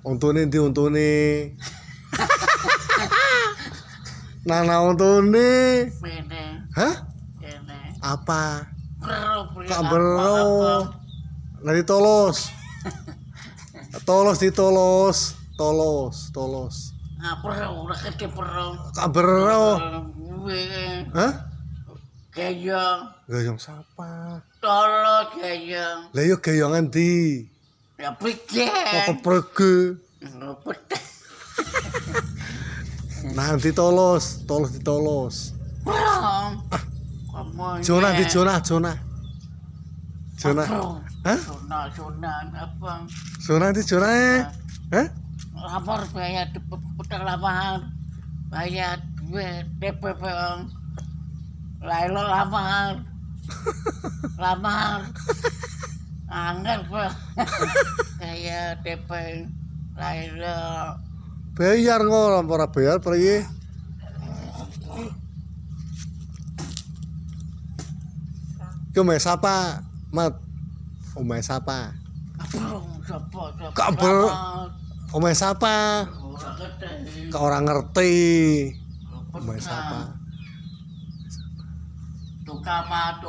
Untune ndi untune? Nana untune. Mene. Hah? Kene. Apa? Bro. Kak bro. Nanti tolos. Tolos ditolos. Tolos. Apa udah gede bro. Kak bro. Hah? Gayong. Gayong siapa? Tolong gayong. Lah yo gayongan ndi? Ya piye? Kok keprege. Nanti tolos ditolos. Bro. Jona di Jona. Hah? Zona apa? Jona di Jona. Hah? Lapor bayar di putar lapangan. Bayar duit DPP. Lailo lamar. Angel Pak. Kayak DP. Lailo. Bayar ngono ora bayar piye? Ki omahe sapa? Mat. Omahe sapa? Kak bro. Omahe sapa? Kak ora ngerti. Omahe sapa? Tukamang.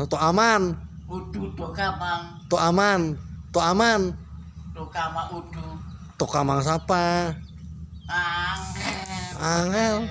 Tok aman. Udu tukamang. Tok aman. Tukama udu. Tok amang sapa? Angel.